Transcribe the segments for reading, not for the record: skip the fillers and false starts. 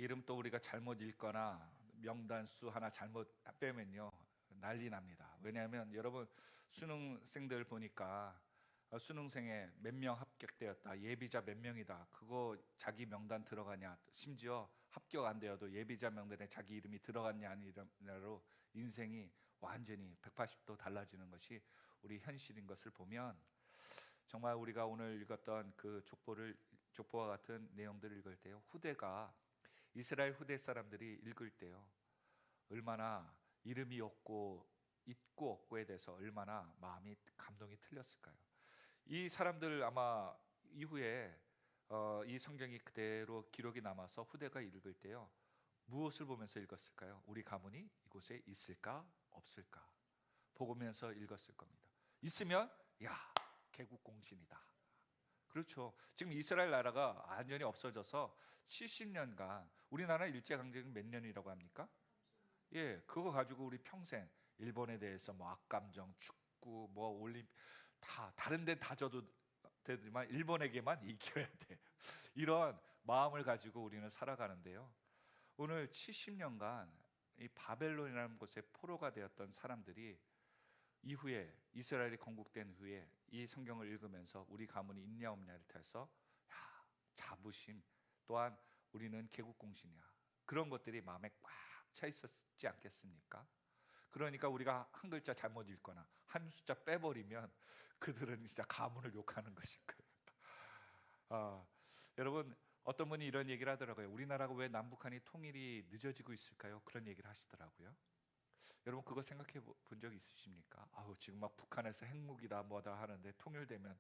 이름 또 우리가 잘못 읽거나 명단 수 하나 잘못 빼면요 난리 납니다. 왜냐하면 여러분 수능생들 보니까 수능생에 몇 명 합격되었다, 예비자 몇 명이다, 그거 자기 명단 들어가냐, 심지어 합격 안 되어도 예비자 명단에 자기 이름이 들어갔냐 아니냐로 인생이 완전히 180도 달라지는 것이 우리 현실인 것을 보면, 정말 우리가 오늘 읽었던 그 족보와 같은 내용들을 읽을 때요, 후대가 이스라엘 후대 사람들이 읽을 때요 얼마나 이름이 없고 있고 없고에 대해서 얼마나 마음이 감동이 틀렸을까요? 이 사람들 아마 이후에 이 성경이 그대로 기록이 남아서 후대가 읽을 때요 무엇을 보면서 읽었을까요? 우리 가문이 이곳에 있을까 없을까 보면서 읽었을 겁니다. 있으면 야 개국공신이다. 그렇죠. 지금 이스라엘 나라가 완전히 없어져서 70년간, 우리나라 일제강점기 몇 년이라고 합니까? 예, 그거 가지고 우리 평생 일본에 대해서 뭐 악감정, 축구, 뭐 올림픽 다 다른 데 다 져도 되지만 일본에게만 이겨야 돼. 이런 마음을 가지고 우리는 살아가는데요. 오늘 70년간 이 바벨론이라는 곳에 포로가 되었던 사람들이 이후에 이스라엘이 건국된 후에 이 성경을 읽으면서 우리 가문이 있냐 없냐를 타서 자부심, 또한 우리는 개국공신이야, 그런 것들이 마음에 꽉 차 있었지 않겠습니까? 그러니까 우리가 한 글자 잘못 읽거나 한 숫자 빼버리면 그들은 진짜 가문을 욕하는 것일 거예요. 여러분, 어떤 분이 이런 얘기를 하더라고요. 우리나라가 왜 남북한이 통일이 늦어지고 있을까요? 그런 얘기를 하시더라고요. 여러분, 그거 생각해 본 적 있으십니까? 지금 막 북한에서 핵무기다 뭐다 하는데 통일되면,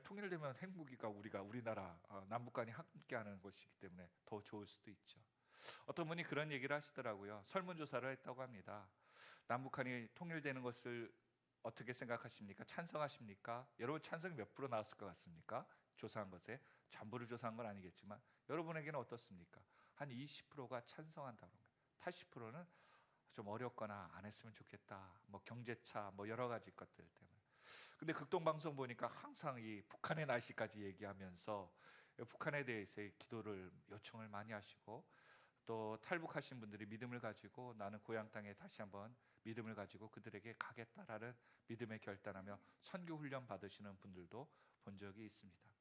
통일되면 핵무기가 우리나라 남북한이 함께하는 것이기 때문에 더 좋을 수도 있죠. 어떤 분이 그런 얘기를 하시더라고요. 설문조사를 했다고 합니다. 남북한이 통일되는 것을 어떻게 생각하십니까? 찬성하십니까? 여러분, 찬성이 몇 프로 나왔을 것 같습니까? 조사한 것에 전부를 조사한 건 아니겠지만 여러분에게는 어떻습니까? 한 20%가 찬성한다는 거예요. 80%는 좀 어렵거나 안 했으면 좋겠다, 뭐 경제차, 뭐 여러 가지 것들 때문에. 근데 극동방송 보니까 항상 이 북한의 날씨까지 얘기하면서 북한에 대해서 기도를 요청을 많이 하시고, 또 탈북하신 분들이 믿음을 가지고 나는 고향 땅에 다시 한번 믿음을 가지고 그들에게 가겠다라는 믿음에 결단하며 선교 훈련 받으시는 분들도 본 적이 있습니다.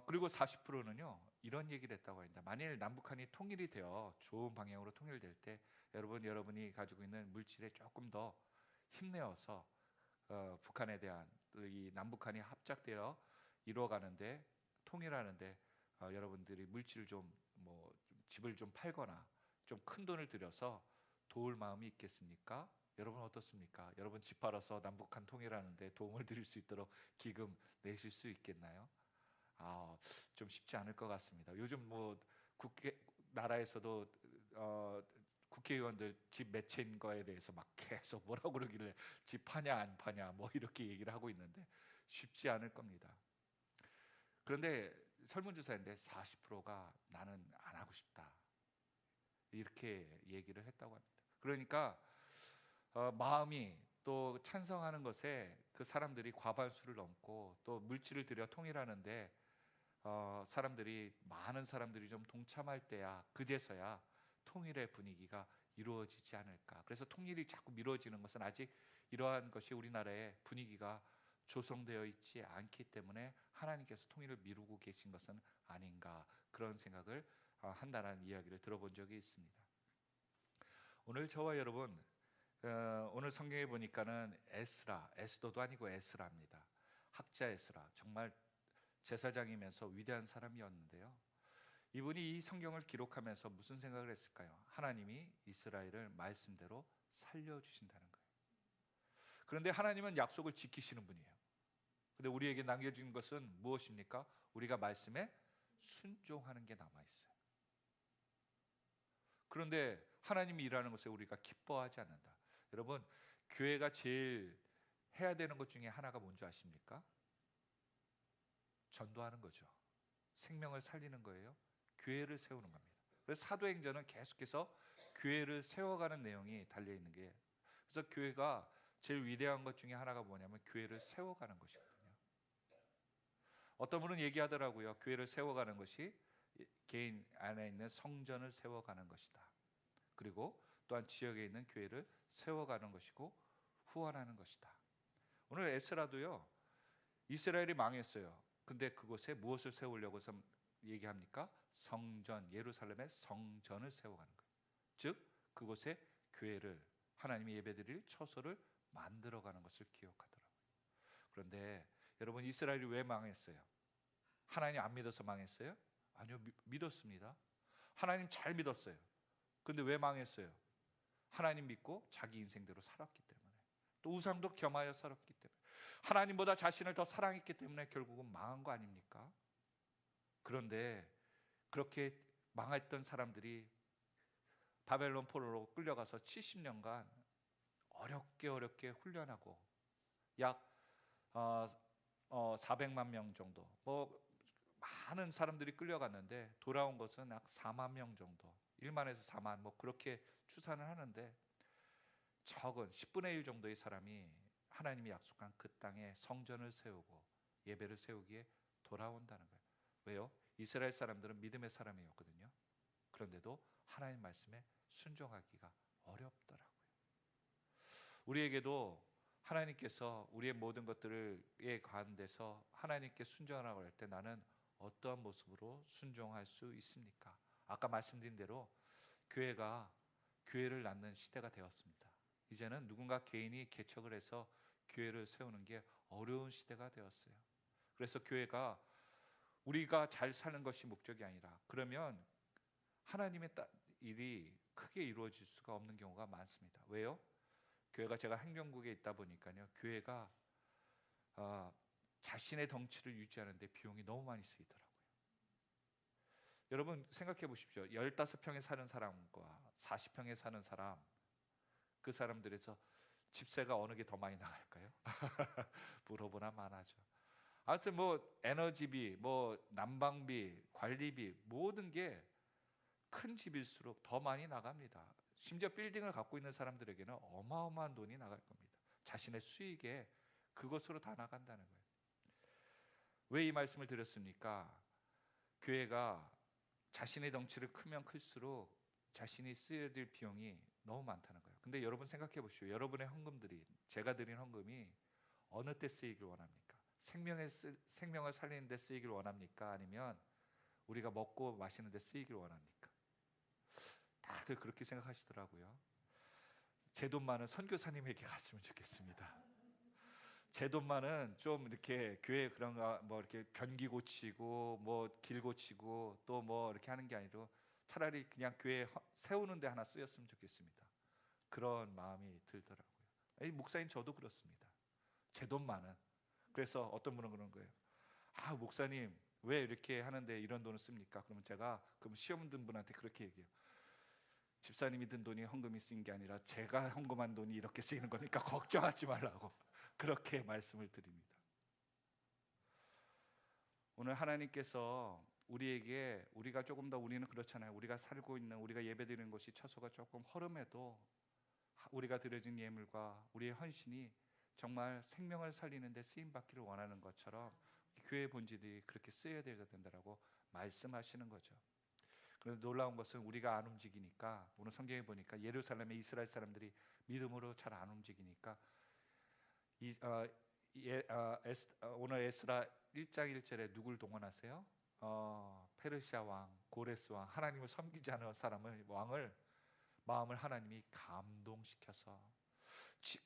그리고 40%는요 이런 얘기를 했다고 합니다. 만일 남북한이 통일이 되어 좋은 방향으로 통일될 때 여러분이 가지고 있는 물질에 조금 더 힘내어서 북한에 대한 이 남북한이 합작되어 이루어가는데, 통일하는데 여러분들이 물질을 좀 집을 좀 팔거나 좀 큰 돈을 들여서 도울 마음이 있겠습니까? 여러분 어떻습니까? 여러분 집 팔아서 남북한 통일하는데 도움을 드릴 수 있도록 기금 내실 수 있겠나요? 좀 쉽지 않을 것 같습니다. 요즘 나라에서도 국회의원들 집 매체인 거에 대해서 막 계속 뭐라고 그러길래 집 파냐 안 파냐 뭐 이렇게 얘기를 하고 있는데 쉽지 않을 겁니다. 그런데 설문조사인데 40%가 나는 안 하고 싶다 이렇게 얘기를 했다고 합니다. 그러니까 마음이 또 찬성하는 것에 그 사람들이 과반수를 넘고, 또 물질을 들여 통일하는데 많은 사람들이 좀 동참할 때야, 그제서야 통일의 분위기가 이루어지지 않을까. 그래서 통일이 자꾸 미뤄지는 것은 아직 이러한 것이 우리나라의 분위기가 조성되어 있지 않기 때문에 하나님께서 통일을 미루고 계신 것은 아닌가, 그런 생각을 한다는 이야기를 들어본 적이 있습니다. 오늘 저와 여러분, 오늘 성경에 보니까는 에스더도 아니고 에스라입니다. 학자 에스라, 정말 제사장이면서 위대한 사람이었는데요, 이분이 이 성경을 기록하면서 무슨 생각을 했을까요? 하나님이 이스라엘을 말씀대로 살려주신다는 거예요. 그런데 하나님은 약속을 지키시는 분이에요. 근데 우리에게 남겨진 것은 무엇입니까? 우리가 말씀에 순종하는 게 남아있어요. 그런데 하나님이 일하는 것에 우리가 기뻐하지 않는다. 여러분, 교회가 제일 해야 되는 것 중에 하나가 뭔지 아십니까? 전도하는 거죠. 생명을 살리는 거예요. 교회를 세우는 겁니다. 그래서 사도행전은 계속해서 교회를 세워가는 내용이 달려있는 게, 그래서 교회가 제일 위대한 것 중에 하나가 뭐냐면 교회를 세워가는 것이거든요. 어떤 분은 얘기하더라고요. 교회를 세워가는 것이 개인 안에 있는 성전을 세워가는 것이다. 그리고 또한 지역에 있는 교회를 세워가는 것이고 후원하는 것이다. 오늘 에스라도요, 이스라엘이 망했어요. 근데 그곳에 무엇을 세우려고 해서 얘기합니까? 성전, 예루살렘의 성전을 세워가는 거예요. 즉 그곳에 교회를, 하나님의 예배드릴 처소를 만들어가는 것을 기억하더라고요. 그런데 여러분, 이스라엘이 왜 망했어요? 하나님 안 믿어서 망했어요? 아니요, 믿었습니다. 하나님 잘 믿었어요. 근데 왜 망했어요? 하나님 믿고 자기 인생대로 살았기 때문에, 또 우상도 겸하여 살았기 때문에, 하나님보다 자신을 더 사랑했기 때문에 결국은 망한 거 아닙니까? 그런데 그렇게 망했던 사람들이 바벨론 포로로 끌려가서 70년간 어렵게 훈련하고 약 400만 명 정도, 많은 사람들이 끌려갔는데 돌아온 것은 약 4만 명 정도, 1만에서 4만 그렇게 추산을 하는데, 적은 10분의 1 정도의 사람이 하나님이 약속한 그 땅에 성전을 세우고 예배를 세우기에 돌아온다는 거예요. 왜요? 이스라엘 사람들은 믿음의 사람이었거든요. 그런데도 하나님 말씀에 순종하기가 어렵더라고요. 우리에게도 하나님께서 우리의 모든 것들에 가운데서 하나님께 순종하라고 할 때 나는 어떠한 모습으로 순종할 수 있습니까? 아까 말씀드린 대로 교회가 교회를 낳는 시대가 되었습니다. 이제는 누군가 개인이 개척을 해서 교회를 세우는 게 어려운 시대가 되었어요. 그래서 교회가 우리가 잘 사는 것이 목적이 아니라, 그러면 하나님의 일이 크게 이루어질 수가 없는 경우가 많습니다. 왜요? 교회가, 제가 행정국에 있다 보니까요, 교회가 자신의 덩치를 유지하는데 비용이 너무 많이 쓰이더라고요. 여러분 생각해 보십시오. 15평에 사는 사람과 40평에 사는 사람, 그 사람들에서 집세가 어느 게 더 많이 나갈까요? 물어보나 마나죠. 하여튼 에너지비, 난방비, 관리비, 모든 게 큰 집일수록 더 많이 나갑니다. 심지어 빌딩을 갖고 있는 사람들에게는 어마어마한 돈이 나갈 겁니다. 자신의 수익에 그것으로 다 나간다는 거예요. 왜 이 말씀을 드렸습니까? 교회가 자신의 덩치를 크면 클수록 자신이 쓰여야 될 비용이 너무 많다는 거예요. 근데 여러분 생각해 보십시오. 여러분의 헌금들이, 제가 드린 헌금이 어느 때 쓰이길 원합니까? 생명을 살리는 데 쓰이길 원합니까? 아니면 우리가 먹고 마시는 데 쓰이길 원합니까? 다들 그렇게 생각하시더라고요. 제 돈만은 선교사님에게 갔으면 좋겠습니다. 제 돈만은 좀 이렇게 교회 그런 거 이렇게 변기 고치고 길 고치고 또 이렇게 하는 게 아니라 차라리 그냥 교회 세우는 데 하나 쓰였으면 좋겠습니다. 그런 마음이 들더라고요. 목사님 저도 그렇습니다. 제 돈만은. 그래서 어떤 분은 그런 거예요. 목사님 왜 이렇게 하는데 이런 돈을 씁니까? 그러면 제가 시험 든 분한테 그렇게 얘기해요. 집사님이 든 돈이 헌금이 쓰인 게 아니라 제가 헌금한 돈이 이렇게 쓰이는 거니까 걱정하지 말라고 그렇게 말씀을 드립니다. 오늘 하나님께서 우리에게, 우리가 조금 더, 우리는 그렇잖아요. 우리가 살고 있는, 우리가 예배드리는 곳이 처소가 조금 허름해도 우리가 드려진 예물과 우리의 헌신이 정말 생명을 살리는 데 쓰임 받기를 원하는 것처럼 교회의 본질이 그렇게 쓰여야 된다라고 말씀하시는 거죠. 그런데 놀라운 것은 우리가 안 움직이니까, 오늘 성경에 보니까 예루살렘의 이스라엘 사람들이 믿음으로 잘 안 움직이니까 오늘 에스라 1장 1절에 누굴 동원하세요? 페르시아 왕 고레스 왕, 하나님을 섬기지 않은 왕을 마음을 하나님이 감동시켜서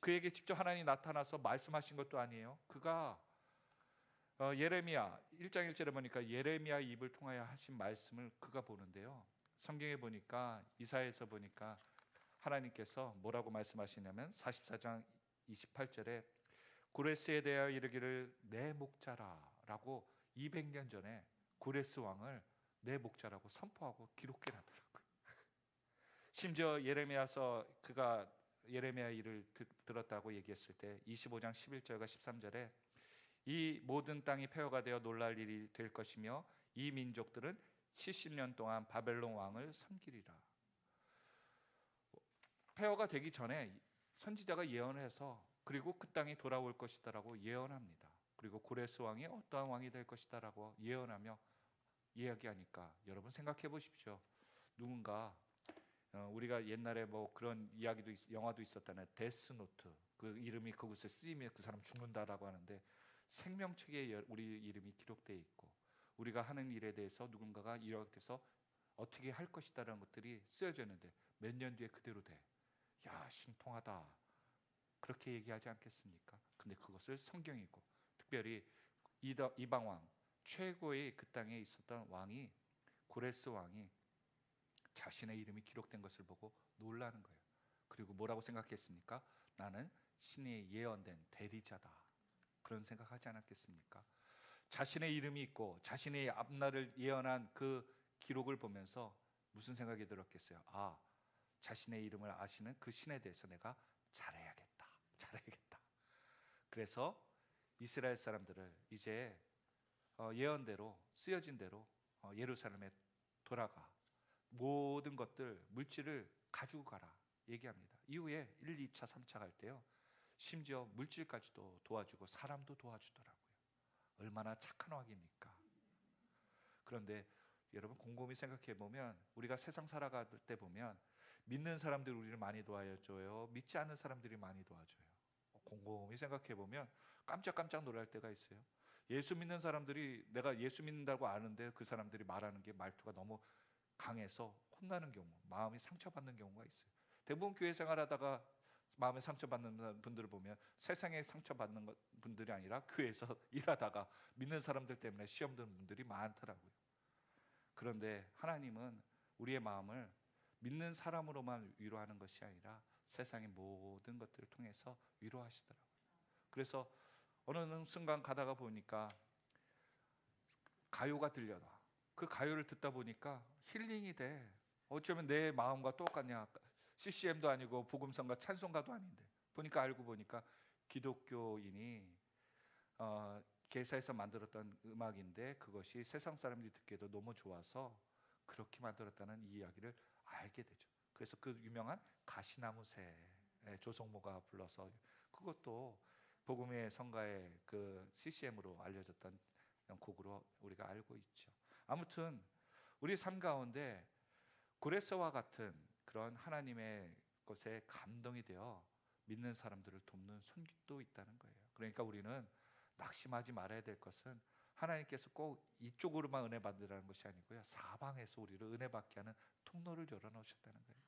그에게 직접 하나님이 나타나서 말씀하신 것도 아니에요. 그가 예레미야 1장 1절에 보니까 예레미야 입을 통하여 하신 말씀을 그가 보는데요. 성경에 보니까, 이사야에서 보니까 하나님께서 뭐라고 말씀하시냐면 44장 28절에 고레스에 대하여 이르기를 내 목자라라고 200년 전에 고레스 왕을 내 목자라고 선포하고 기록해 놨더라고요. 심지어 예레미야서, 그가 예레미야 일을 들었다고 얘기했을 때 25장 11절과 13절에 이 모든 땅이 폐허가 되어 놀랄 일이 될 것이며 이 민족들은 70년 동안 바벨론 왕을 섬기리라. 폐허가 되기 전에 선지자가 예언을 해서, 그리고 그 땅이 돌아올 것이다라고 예언합니다. 그리고 고레스 왕이 어떠한 왕이 될 것이다라고 예언하며 이야기하니까 여러분 생각해 보십시오. 누군가 우리가 옛날에 뭐 그런 이야기도 영화도 있었다네. 데스노트. 그 이름이 그곳에 쓰이면 그 사람 죽는다라고 하는데 생명책에 우리 이름이 기록되어 있고 우리가 하는 일에 대해서 누군가가 이렇게 해서 어떻게 할 것이다라는 것들이 쓰여져 있는데 몇 년 뒤에 그대로 돼. 야, 신통하다. 그렇게 얘기하지 않겠습니까? 근데 그것을 성경이고 특별히 이방 왕 최고의 그 땅에 있었던 왕이 고레스 왕이 자신의 이름이 기록된 것을 보고 놀라는 거예요. 그리고 뭐라고 생각했습니까? 나는 신의 예언된 대리자다. 그런 생각하지 않았겠습니까? 자신의 이름이 있고 자신의 앞날을 예언한 그 기록을 보면서 무슨 생각이 들었겠어요? 아, 자신의 이름을 아시는 그 신에 대해서 내가 잘해야겠다. 잘해야겠다. 그래서 이스라엘 사람들을 이제 예언대로 쓰여진 대로 예루살렘에 돌아가 모든 것들 물질을 가지고 가라 얘기합니다. 이후에 1, 2차, 3차 갈 때요. 심지어 물질까지도 도와주고 사람도 도와주더라고요. 얼마나 착한 왕입니까? 그런데 여러분 곰곰이 생각해 보면 우리가 세상 살아갈 때 보면 믿는 사람들이 우리를 많이 도와줘요. 믿지 않는 사람들이 많이 도와줘요. 곰곰이 생각해 보면 깜짝깜짝 놀랄 때가 있어요. 예수 믿는 사람들이 내가 예수 믿는다고 아는데 그 사람들이 말하는 게 말투가 너무 강해서 혼나는 경우, 마음이 상처받는 경우가 있어요. 대부분 교회 생활하다가 마음에 상처받는 분들을 보면 세상에 상처받는 분들이 아니라 교회에서 일하다가 믿는 사람들 때문에 시험 드는 분들이 많더라고요. 그런데 하나님은 우리의 마음을 믿는 사람으로만 위로하는 것이 아니라 세상의 모든 것들을 통해서 위로하시더라고요. 그래서 어느 순간 가다가 보니까 가요가 들려와. 그 가요를 듣다 보니까 힐링이 돼. 어쩌면 내 마음과 똑같냐. CCM도 아니고 복음성가 찬송가도 아닌데 보니까 알고 보니까 기독교인이 개사해서 만들었던 음악인데 그것이 세상 사람들이 듣기에도 너무 좋아서 그렇게 만들었다는 이 이야기를 알게 되죠. 그래서 그 유명한 가시나무새 조성모가 불러서 그것도 복음의 성가의 그 CCM으로 알려졌던 곡으로 우리가 알고 있죠. 아무튼 우리 삶 가운데 고레스와 같은 그런 하나님의 것에 감동이 되어 믿는 사람들을 돕는 손길도 있다는 거예요. 그러니까 우리는 낙심하지 말아야 될 것은 하나님께서 꼭 이쪽으로만 은혜 받으라는 것이 아니고요. 사방에서 우리를 은혜 받게 하는 통로를 열어놓으셨다는 거예요.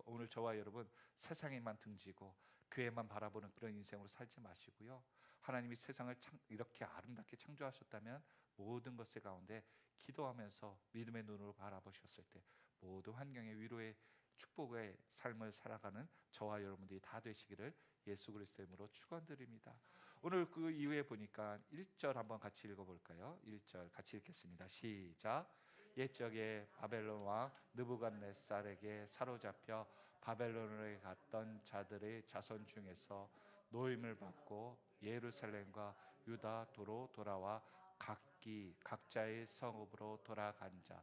오늘 저와 여러분 세상에만 등지고 교회만 바라보는 그런 인생으로 살지 마시고요. 하나님이 세상을 이렇게 아름답게 창조하셨다면 모든 것의 가운데 기도하면서 믿음의 눈으로 바라보셨을 때 모든 환경의 위로의 축복의 삶을 살아가는 저와 여러분들이 다 되시기를 예수 그리스도의 이름으로 축원드립니다. 오늘 그 이후에 보니까 1절 한번 같이 읽어볼까요? 1절 같이 읽겠습니다. 시작. 옛적에 바벨론 왕 느부갓네살에게 사로잡혀 바벨론에 갔던 자들의 자손 중에서 노임을 받고 예루살렘과 유다 도로 돌아와 각기 각자의 성읍으로 돌아간 자.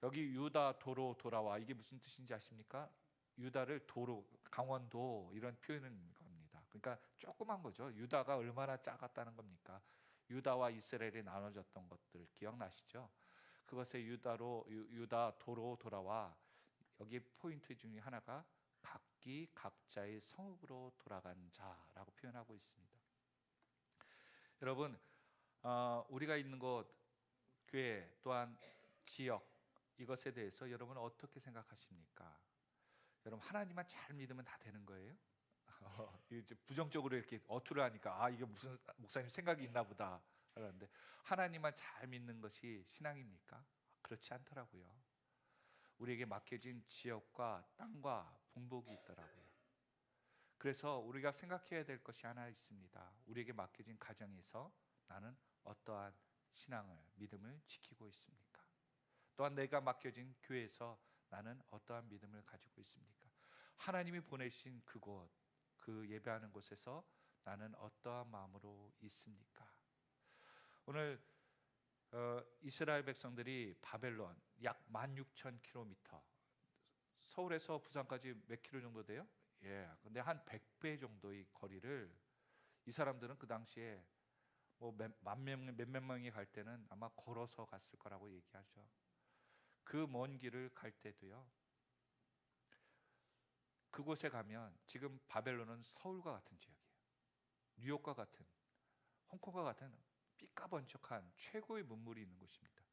여기 유다 도로 돌아와 이게 무슨 뜻인지 아십니까? 유다를 도로, 강원도 이런 표현인 겁니다. 그러니까 조그만 거죠. 유다가 얼마나 작았다는 겁니까? 유다와 이스라엘이 나눠졌던 것들 기억나시죠? 그것에 유다 도로 돌아와 여기 포인트 중에 하나가 각기 각자의 성읍으로 돌아간 자라고 표현하고 있습니다. 여러분 우리가 있는 곳 교회 또한 지역 이것에 대해서 여러분은 어떻게 생각하십니까? 여러분 하나님만 잘 믿으면 다 되는 거예요? 이제 부정적으로 이렇게 어투를 하니까 아 이게 무슨 목사님 생각이 있나 보다 그런데 하나님만 잘 믿는 것이 신앙입니까? 그렇지 않더라고요. 우리에게 맡겨진 지역과 땅과 분복이 있더라고요. 그래서 우리가 생각해야 될 것이 하나 있습니다. 우리에게 맡겨진 가정에서 나는 어떠한 신앙을 믿음을 지키고 있습니까? 또한 내가 맡겨진 교회에서 나는 어떠한 믿음을 가지고 있습니까? 하나님이 보내신 그곳, 그 예배하는 곳에서 나는 어떠한 마음으로 있습니까? 오늘 이스라엘 백성들이 바벨론 약 16,000km, 서울에서 부산까지 몇 킬로 정도 돼요? 예, 근데 한 100배 정도의 거리를 이 사람들은 그 당시에 뭐 몇몇 명이 갈 때는 아마 걸어서 갔을 거라고 얘기하죠. 그 먼 길을 갈 때도요. 그곳에 가면 지금 바벨론은 서울과 같은 지역이에요. 뉴욕과 같은, 홍콩과 같은 삐까번쩍한 최고의 문물이 있는 곳입니다.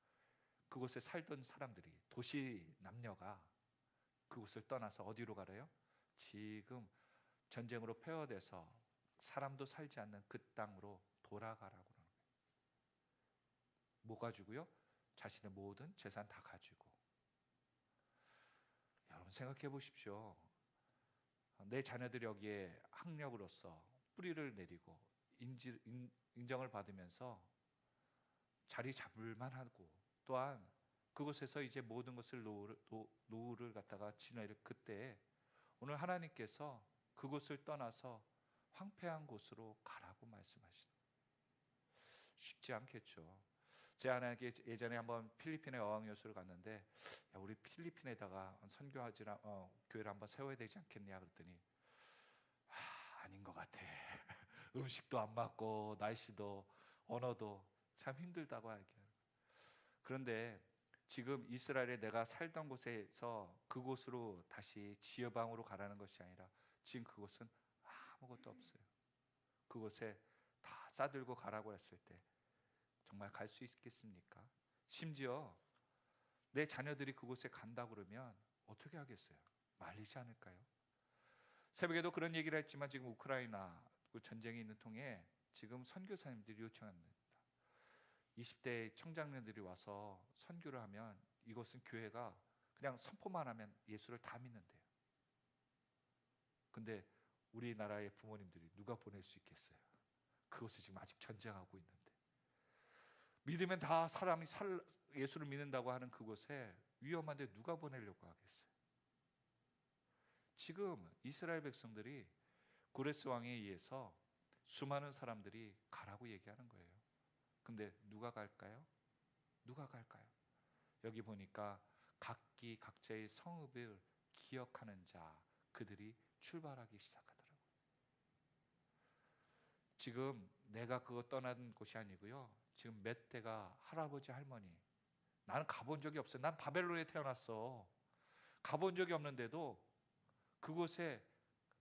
그곳에 살던 사람들이, 도시 남녀가 그곳을 떠나서 어디로 가래요? 지금 전쟁으로 폐허돼서 사람도 살지 않는 그 땅으로 돌아가라고 그러는 거예요. 뭐 가지고요? 자신의 모든 재산 다 가지고. 여러분 생각해 보십시오. 내 자녀들이 여기에 학력으로서 뿌리를 내리고 인정을 받으면서 자리 잡을 만하고, 또한 그곳에서 이제 모든 것을 노후를 갖다가 지낼 그때 오늘 하나님께서 그곳을 떠나서 황폐한 곳으로 가라고 말씀하시는 쉽지 않겠죠. 제 아내에게 예전에 한번 필리핀에 어학연수를 갔는데, 야, 우리 필리핀에다가 선교하지라 교회를 한번 세워야 되지 않겠냐 그랬더니 아닌 것 같아. 음식도 안 맞고 날씨도 언어도 참 힘들다고 하기는. 그런데 지금 이스라엘에 내가 살던 곳에서 그곳으로 다시 지여방으로 가라는 것이 아니라 지금 그곳은 아무것도 없어요. 그곳에 다 싸들고 가라고 했을 때 정말 갈 수 있겠습니까? 심지어 내 자녀들이 그곳에 간다 그러면 어떻게 하겠어요? 말리지 않을까요? 새벽에도 그런 얘기를 했지만 지금 우크라이나 전쟁이 있는 통에 지금 선교사님들이 요청합니다. 20대 청장년들이 와서 선교를 하면 이곳은 교회가 그냥 선포만 하면 예수를 다 믿는데요. 근데 우리나라의 부모님들이 누가 보낼 수 있겠어요? 그곳에 지금 아직 전쟁하고 있는데, 믿으면 다 사람이 예수를 믿는다고 하는 그곳에 위험한데 누가 보내려고 하겠어요? 지금 이스라엘 백성들이 고레스 왕에 의해서 수많은 사람들이 가라고 얘기하는 거예요. 근데 누가 갈까요? 누가 갈까요? 여기 보니까 각기 각자의 성읍을 기억하는 자, 그들이 출발하기 시작하더라고요. 지금 내가 그거 떠난 곳이 아니고요, 지금 몇 대가 할아버지 할머니, 나는 가본 적이 없어요. 난 바벨론에 태어났어. 가본 적이 없는데도 그곳에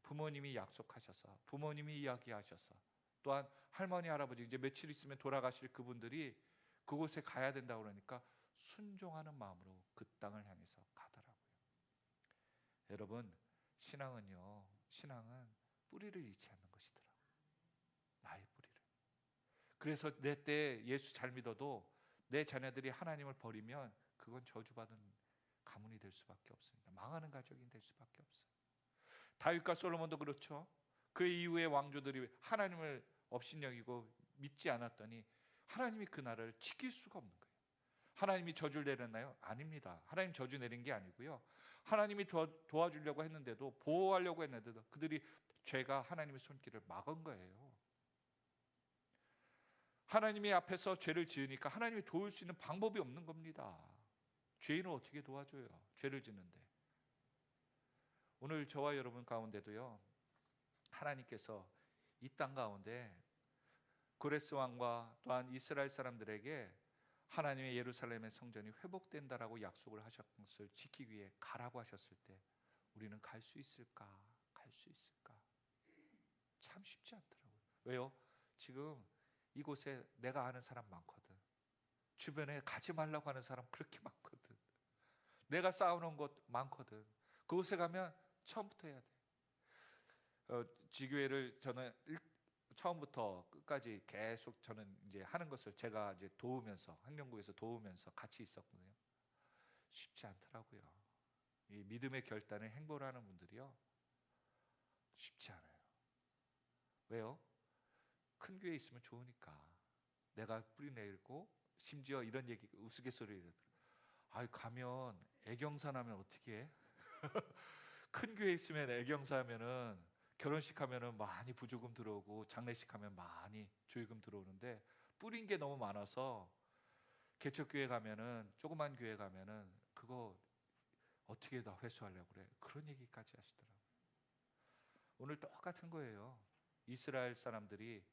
부모님이 약속하셔서, 부모님이 이야기하셔서, 또한 할머니 할아버지 이제 며칠 있으면 돌아가실 그분들이 그곳에 가야 된다고 그러니까 순종하는 마음으로 그 땅을 향해서 가더라고요. 여러분, 신앙은 뿌리를 잃지 않는 것이더라고요. 나의 뿌리를. 그래서 내 때 예수 잘 믿어도 내 자녀들이 하나님을 버리면 그건 저주받은 가문이 될 수밖에 없습니다. 망하는 가족이 될 수밖에 없어요. 다윗과 솔로몬도 그렇죠. 그 이후의 왕조들이 하나님을 업신여기고 믿지 않았더니 하나님이 그 나라를 지킬 수가 없는 거예요. 하나님이 저주를 내렸나요? 아닙니다. 하나님 저주 내린 게 아니고요, 하나님이 도와주려고 했는데도, 보호하려고 했는데도 그들이 죄가 하나님의 손길을 막은 거예요. 하나님이 앞에서 죄를 지으니까 하나님이 도울 수 있는 방법이 없는 겁니다. 죄인을 어떻게 도와줘요? 죄를 짓는데. 오늘 저와 여러분 가운데도요, 하나님께서 이 땅 가운데 고레스 왕과 또한 이스라엘 사람들에게 하나님의 예루살렘의 성전이 회복된다라고 약속을 하셨던 것을 지키기 위해 가라고 하셨을 때 우리는 갈 수 있을까? 갈 수 있을까? 참 쉽지 않더라고요. 왜요? 지금 이곳에 내가 아는 사람 많거든. 주변에 가지 말라고 하는 사람 그렇게 많거든. 내가 쌓아놓은 곳 많거든. 그곳에 가면 처음부터 해야 돼. 지교회를 저는 처음부터 끝까지 계속 저는 이제 하는 것을 제가 이제 도우면서, 학령국에서 도우면서 같이 있었거든요. 쉽지 않더라고요. 이 믿음의 결단을 행보를 하는 분들이요, 쉽지 않아요. 왜요? 큰 교회에 있으면 좋으니까. 내가 뿌리 내리고, 심지어 이런 얘기, 우스갯소리를 가면 애경사하면 어떻게 해? 큰 교회에 있으면 애경사하면은 결혼식 하면은 많이 부조금 들어오고 장례식 하면 많이 조의금 들어오는데 뿌린 게 너무 많아서 개척교회 가면은, 조그만 교회 가면은 그거 어떻게 다 회수하려고 그래? 그런 얘기까지 하시더라고요. 오늘 똑같은 거예요. 이스라엘 사람들이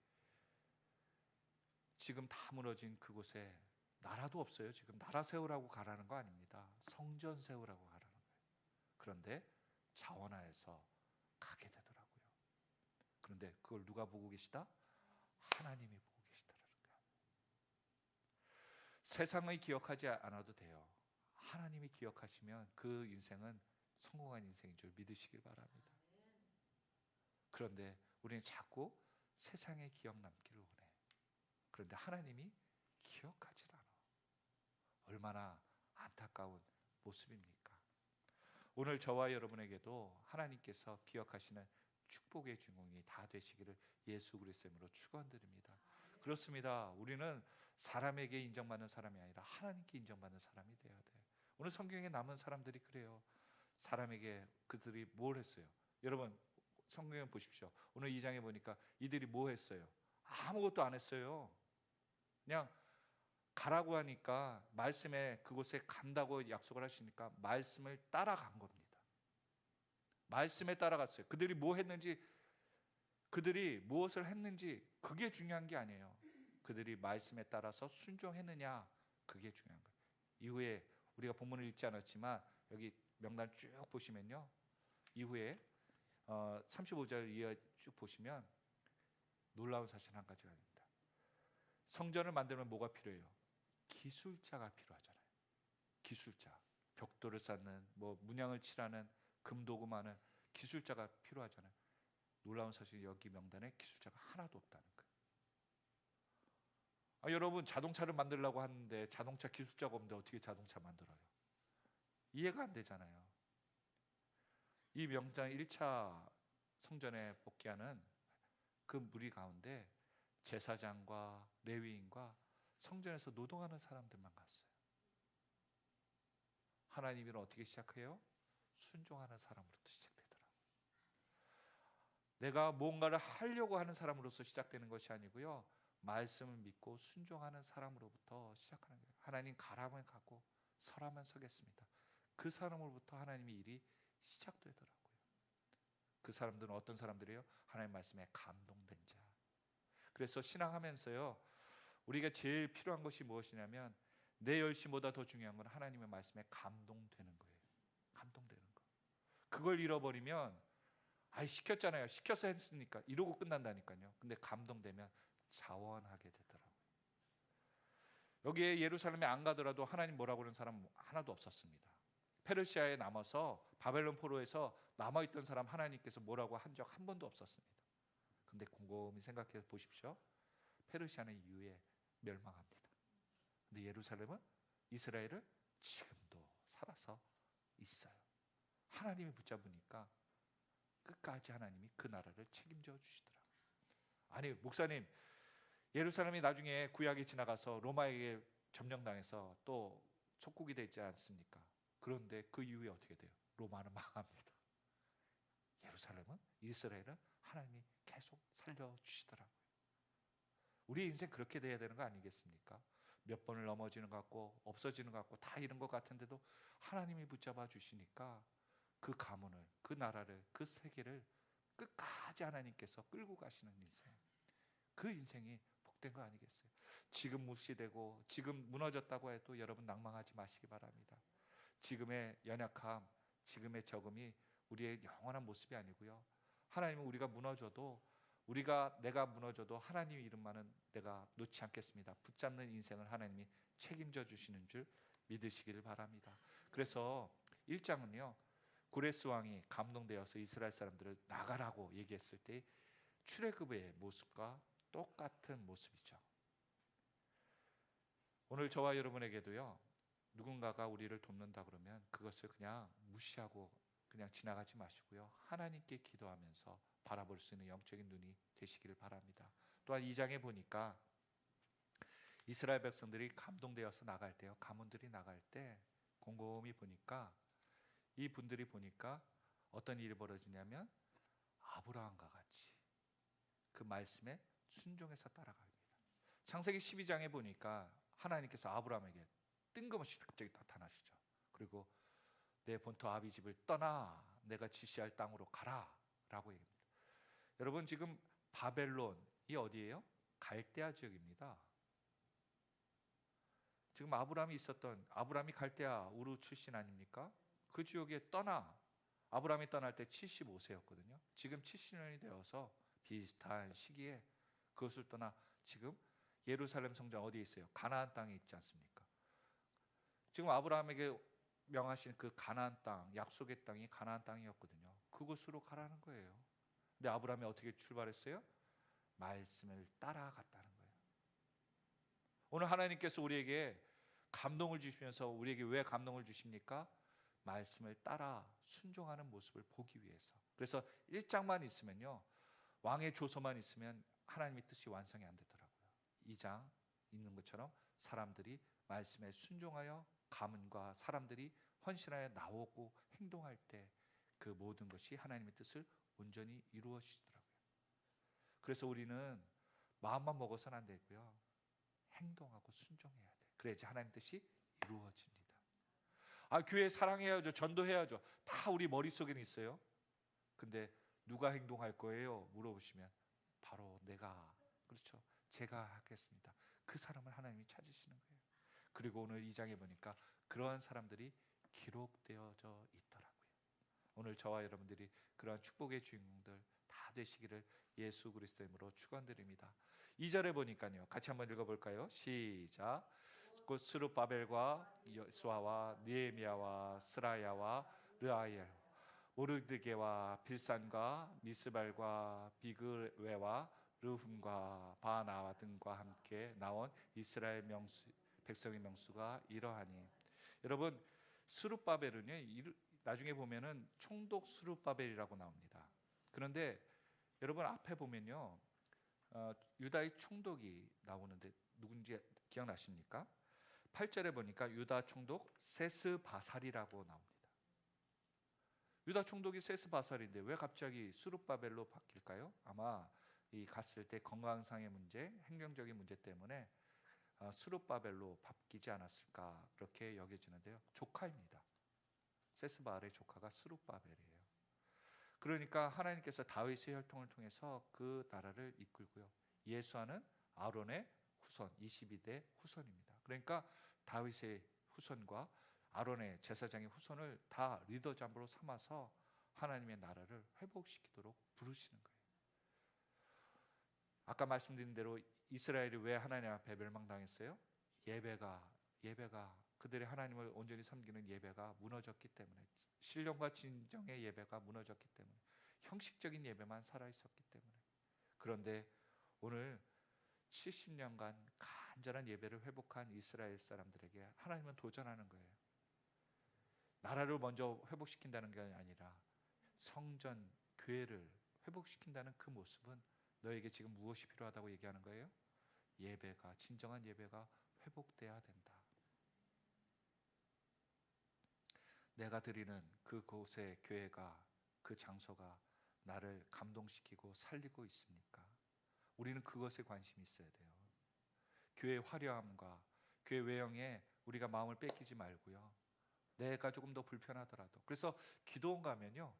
지금 다 무너진 그곳에 나라도 없어요. 지금 나라 세우라고 가라는 거 아닙니다. 성전 세우라고 가라는 거예요. 그런데 자원하에서 가게 되더라고요. 그런데 그걸 누가 보고 계시다? 하나님이 보고 계시더라는 거예요. 세상을 기억하지 않아도 돼요. 하나님이 기억하시면 그 인생은 성공한 인생인 줄 믿으시길 바랍니다. 그런데 우리는 자꾸 세상의 기억 남기를 원해. 그런데 하나님이 기억하지 않아. 얼마나 안타까운 모습입니까? 오늘 저와 여러분에게도 하나님께서 기억하시는 축복의 주인공이 다 되시기를 예수 그리스도의 이름으로 축원드립니다. 그렇습니다. 우리는 사람에게 인정받는 사람이 아니라 하나님께 인정받는 사람이 되어야 돼요. 오늘 성경에 남은 사람들이 그래요. 사람에게 그들이 뭘 했어요? 여러분 성경에 보십시오. 오늘 2장에 보니까 이들이 뭐 했어요? 아무것도 안 했어요. 그냥 가라고 하니까 말씀에 그곳에 간다고 약속을 하시니까 말씀을 따라간 겁니다. 말씀에 따라갔어요. 그들이 뭐 했는지, 그들이 무엇을 했는지 그게 중요한 게 아니에요. 그들이 말씀에 따라서 순종했느냐, 그게 중요한 거예요. 이후에 우리가 본문을 읽지 않았지만 여기 명단 쭉 보시면요, 이후에 35절 이하 쭉 보시면 놀라운 사실 한 가지가 있습니다. 성전을 만들면 뭐가 필요해요? 기술자가 필요하잖아요. 기술자, 벽돌을 쌓는, 뭐 문양을 칠하는, 금도금하는 기술자가 필요하잖아요. 놀라운 사실, 여기 명단에 기술자가 하나도 없다는 거예요. 여러분 자동차를 만들려고 하는데 자동차 기술자가 없는데 어떻게 자동차 만들어요? 이해가 안 되잖아요. 이 명단 1차 성전에 복귀하는 그 무리 가운데 제사장과 레위인과 성전에서 노동하는 사람들만 갔어요. 하나님은 어떻게 시작해요? 순종하는 사람으로부터 시작되더라고요. 내가 뭔가를 하려고 하는 사람으로서 시작되는 것이 아니고요, 말씀을 믿고 순종하는 사람으로부터 시작하는 거예요. 하나님 가라면 가고 서라면 서겠습니다. 그 사람으로부터 하나님의 일이 시작되더라고요. 그 사람들은 어떤 사람들이에요? 하나님 말씀에 감동된 자. 그래서 신앙하면서요, 우리가 제일 필요한 것이 무엇이냐면 내 열심보다 더 중요한 건 하나님의 말씀에 감동되는 거예요. 감동되는 거. 그걸 잃어버리면 시켰잖아요. 시켜서 했으니까 이러고 끝난다니까요. 근데 감동되면 자원하게 되더라고요. 여기에 예루살렘에 안 가더라도 하나님 뭐라고 그러는 사람 하나도 없었습니다. 페르시아에 남아서 바벨론 포로에서 남아있던 사람 하나님께서 뭐라고 한 적 한 번도 없었습니다. 근데 곰곰이 생각해 보십시오. 페르시아는 이후에 멸망합니다. 근데 예루살렘은, 이스라엘은 지금도 살아서 있어요. 하나님이 붙잡으니까 끝까지 하나님이 그 나라를 책임져 주시더라고요. 아니 목사님, 예루살렘이 나중에 구약이 지나가서 로마에게 점령당해서 또 속국이 되지 않습니까? 그런데 그 이후에 어떻게 돼요? 로마는 망합니다. 예루살렘은, 이스라엘은 하나님이 계속 살려주시더라고요. 우리 인생 그렇게 돼야 되는 거 아니겠습니까? 몇 번을 넘어지는 것 같고 없어지는 것 같고 다 이런 것 같은데도 하나님이 붙잡아 주시니까 그 가문을, 그 나라를, 그 세계를 끝까지 하나님께서 끌고 가시는 인생, 그 인생이 복된 거 아니겠어요? 지금 무시되고 지금 무너졌다고 해도 여러분 낭망하지 마시기 바랍니다. 지금의 연약함, 지금의 적음이 우리의 영원한 모습이 아니고요, 하나님은 우리가 무너져도, 내가 무너져도 하나님 이름만은 내가 놓지 않겠습니다. 붙잡는 인생을 하나님이 책임져 주시는 줄 믿으시기를 바랍니다. 그래서 1장은요, 고레스 왕이 감동되어서 이스라엘 사람들을 나가라고 얘기했을 때 출애굽의 모습과 똑같은 모습이죠. 오늘 저와 여러분에게도요, 누군가가 우리를 돕는다 그러면 그것을 그냥 무시하고 그냥 지나가지 마시고요, 하나님께 기도하면서 바라볼 수 있는 영적인 눈이 되시기를 바랍니다. 또한 2장에 보니까 이스라엘 백성들이 감동되어서 나갈 때요, 가문들이 나갈 때 곰곰이 보니까 이 분들이 보니까 어떤 일이 벌어지냐면 아브라함과 같이 그 말씀에 순종해서 따라갑니다. 창세기 12장에 보니까 하나님께서 아브라함에게 뜬금없이 갑자기 나타나시죠. 그리고 내 본토 아비 집을 떠나 내가 지시할 땅으로 가라 라고 얘기합니다. 여러분 지금 바벨론이 어디예요? 갈대아 지역입니다. 지금 아브라함이 있었던, 아브라함이 갈대아 우르 출신 아닙니까? 그 지역에 떠나, 아브라함이 떠날 때 75세였거든요. 지금 70년이 되어서 비슷한 시기에 그것을 떠나 지금 예루살렘 성전 어디에 있어요? 가나안 땅에 있지 않습니까? 지금 아브라함에게 명하신 그 가나안 땅, 약속의 땅이 가나안 땅이었거든요. 그곳으로 가라는 거예요. 근데 아브라함이 어떻게 출발했어요? 말씀을 따라갔다는 거예요. 오늘 하나님께서 우리에게 감동을 주시면서 우리에게 왜 감동을 주십니까? 말씀을 따라 순종하는 모습을 보기 위해서. 그래서 1장만 있으면요, 왕의 조서만 있으면 하나님의 뜻이 완성이 안 되더라고요. 2장 있는 것처럼 사람들이 말씀에 순종하여 가문과 사람들이 헌신하여 나오고 행동할 때 그 모든 것이 하나님의 뜻을 온전히 이루어지더라고요. 그래서 우리는 마음만 먹어서는 안 되고요, 행동하고 순종해야 돼. 그래야지 하나님 뜻이 이루어집니다. 교회 사랑해야죠, 전도해야죠. 다 우리 머릿속에는 있어요. 근데 누가 행동할 거예요? 물어보시면 바로 내가, 그렇죠, 제가 하겠습니다. 그 사람을 하나님이 찾으시는 거예요. 그리고 오늘 2장에 보니까 그러한 사람들이 기록되어져 있더라고요. 오늘 저와 여러분들이 그러한 축복의 주인공들 다 되시기를 예수 그리스도의 이름으로 축원드립니다. 2절에 보니까요, 같이 한번 읽어볼까요? 시작. 곧 스룹바벨과 여수아와 느헤미야와 스라야와 르아엘, 모르드게와 빌산과 미스발과 비그웨와 르훔과 바나와 등과 함께 나온 이스라엘 백성의 명수가 이러하니. 여러분, 스룹바벨은요, 나중에 보면은 총독 스룹바벨이라고 나옵니다. 그런데 여러분 앞에 보면요, 유다의 총독이 나오는데 누군지 기억나십니까? 8절에 보니까 유다 총독 세스바살이라고 나옵니다. 유다 총독이 세스바살인데 왜 갑자기 스룹바벨로 바뀔까요? 아마 이 갔을 때 건강상의 문제, 행정적인 문제 때문에 스룹바벨로 바뀌지 않았을까 그렇게 여겨지는데요. 조카입니다. 세스바알의 조카가 스룹바벨이에요. 그러니까 하나님께서 다윗의 혈통을 통해서 그 나라를 이끌고요, 예수와는 아론의 후손, 22대 후손입니다. 그러니까 다윗의 후손과 아론의 제사장의 후손을 다 리더잡으로 삼아서 하나님의 나라를 회복시키도록 부르시는 거예요. 아까 말씀드린 대로 이스라엘이 왜 하나님 앞에 멸망당했어요? 예배가 그들의 하나님을 온전히 섬기는 예배가 무너졌기 때문에, 신령과 진정의 예배가 무너졌기 때문에, 형식적인 예배만 살아있었기 때문에. 그런데 오늘 70년간 간절한 예배를 회복한 이스라엘 사람들에게 하나님은 도전하는 거예요. 나라를 먼저 회복시킨다는 게 아니라 성전, 교회를 회복시킨다는 그 모습은 너에게 지금 무엇이 필요하다고 얘기하는 거예요? 예배가, 진정한 예배가 회복돼야 된다. 내가 드리는 그곳의 교회가, 그 장소가 나를 감동시키고 살리고 있습니까? 우리는 그것에 관심이 있어야 돼요. 교회의 화려함과 교회 외형에 우리가 마음을 뺏기지 말고요, 내가 조금 더 불편하더라도. 그래서 기도원 가면요,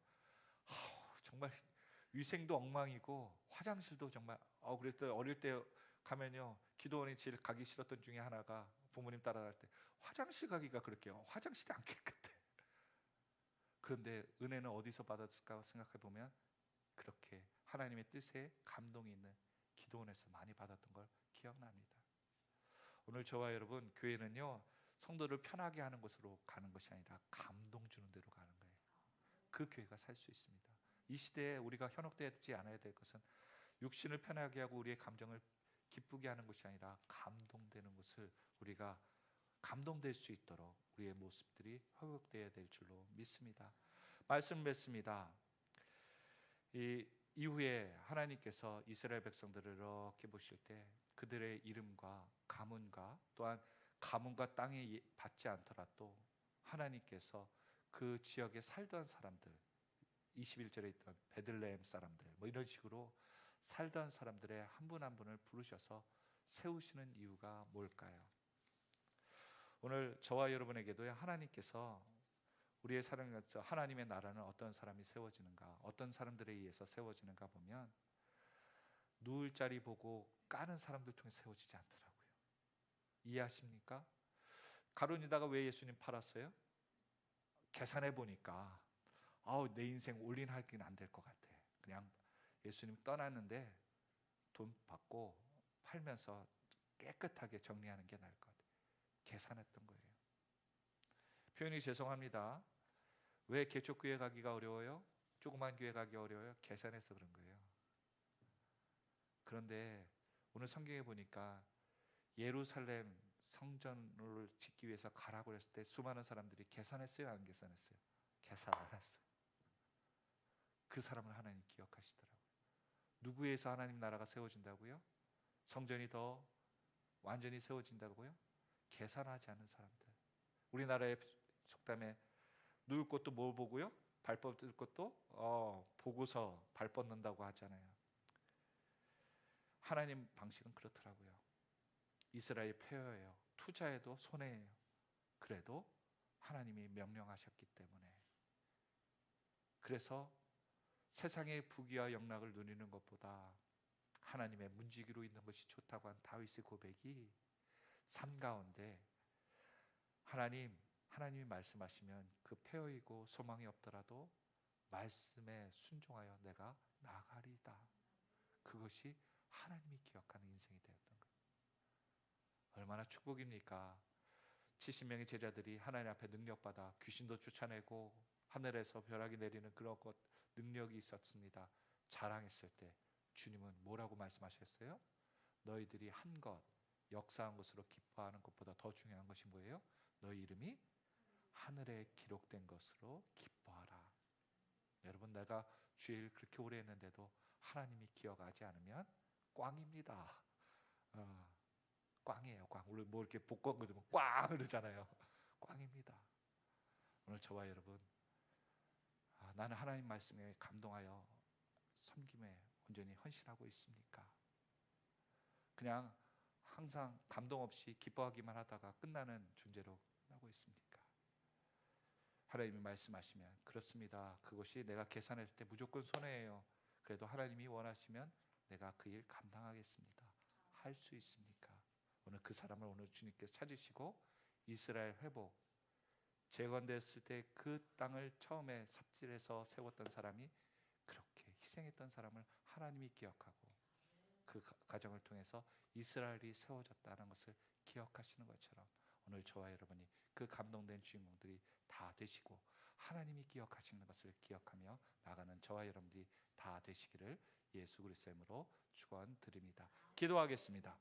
정말 위생도 엉망이고 화장실도 정말 그래서 어릴 때 가면요, 기도원이 제일 가기 싫었던 중에 하나가, 부모님 따라갈 때 화장실 가기가 그렇게 화장실이 안 깨끗해. 그런데 은혜는 어디서 받았을까 생각해 보면 그렇게 하나님의 뜻에 감동이 있는 기도원에서 많이 받았던 걸 기억납니다. 오늘 저와 여러분, 교회는요, 성도를 편하게 하는 곳으로 가는 것이 아니라 감동 주는 데로 가는 거예요. 그 교회가 살 수 있습니다. 이 시대에 우리가 현혹되지 않아야 될 것은 육신을 편하게 하고 우리의 감정을 기쁘게 하는 것이 아니라 감동되는 것을, 우리가 감동될 수 있도록 우리의 모습들이 회복되어야 될 줄로 믿습니다. 말씀 맺습니다. 이 이후에 하나님께서 이스라엘 백성들을 이렇게 보실 때 그들의 이름과 가문과 또한 가문과 땅에 받지 않더라도 하나님께서 그 지역에 살던 사람들, 21절에 있던 베들레헴 사람들, 이런 식으로 살던 사람들의 한 분 한 분을 부르셔서 세우시는 이유가 뭘까요? 오늘 저와 여러분에게도 하나님께서 우리의 사랑에서 하나님의 나라는 어떤 사람이 세워지는가, 어떤 사람들에 의해서 세워지는가 보면 누울 자리 보고 까는 사람들 통해 세워지지 않더라고요. 이해하십니까? 가룟유다가 왜 예수님 팔았어요? 계산해 보니까 내 인생 올인하기는 안 될 것 같아. 그냥 예수님 떠났는데 돈 받고 팔면서 깨끗하게 정리하는 게 나을 것 같아. 계산했던 거예요. 표현이 죄송합니다. 왜 개척교회 가기가 어려워요? 조그만 교회 가기 어려워요? 계산해서 그런 거예요. 그런데 오늘 성경에 보니까 예루살렘 성전을 짓기 위해서 가라고 했을 때 수많은 사람들이 계산했어요? 안 계산했어요? 계산 안 했어요. 그 사람을 하나님 기억하시더라고요. 누구에 의해서 하나님 나라가 세워진다고요? 성전이 더 완전히 세워진다고요? 계산하지 않는 사람들. 우리나라의 속담에 누울 것도 뭘 보고요? 발 뻗을 것도 보고서 발 뻗는다고 하잖아요. 하나님 방식은 그렇더라고요. 이스라엘 폐허예요. 투자해도 손해예요. 그래도 하나님이 명령하셨기 때문에. 그래서 세상의 부귀와 영락을 누리는 것보다 하나님의 문지기로 있는 것이 좋다고 한 다윗의 고백이 삶 가운데 하나님이 말씀하시면 그 폐허이고 소망이 없더라도 말씀에 순종하여 내가 나가리다. 그것이 하나님이 기억하는 인생이 되었던 거예요. 얼마나 축복입니까? 70명의 제자들이 하나님 앞에 능력받아 귀신도 쫓아내고 하늘에서 벼락이 내리는 그런 것 능력이 있었습니다. 자랑했을 때 주님은 뭐라고 말씀하셨어요? 너희들이 한 것, 역사한 것으로 기뻐하는 것보다 더 중요한 것이 뭐예요? 너희 이름이 하늘에 기록된 것으로 기뻐하라. 여러분, 내가 주일 그렇게 오래 했는데도 하나님이 기억하지 않으면 꽝입니다. 꽝이에요. 꽝. 우리 뭐 이렇게 복권 그러면 꽝 그러잖아요. 꽝입니다. 오늘 저와 여러분, 나는 하나님 말씀에 감동하여 섬김에 온전히 헌신하고 있습니까? 그냥 항상 감동 없이 기뻐하기만 하다가 끝나는 존재로 끝나고 있습니까? 하나님이 말씀하시면 그렇습니다. 그것이 내가 계산했을 때 무조건 손해예요. 그래도 하나님이 원하시면 내가 그 일 감당하겠습니다. 할 수 있습니까? 오늘 그 사람을 오늘 주님께서 찾으시고 이스라엘 회복 재건됐을 때 그 땅을 처음에 삽질해서 세웠던 사람이 그렇게 희생했던 사람을 하나님이 기억하고 그 과정을 통해서 이스라엘이 세워졌다는 것을 기억하시는 것처럼 오늘 저와 여러분이 그 감동된 주인공들이 다 되시고 하나님이 기억하시는 것을 기억하며 나가는 저와 여러분들이 다 되시기를 예수 그리스도의 이름으로 축원드립니다. 기도하겠습니다.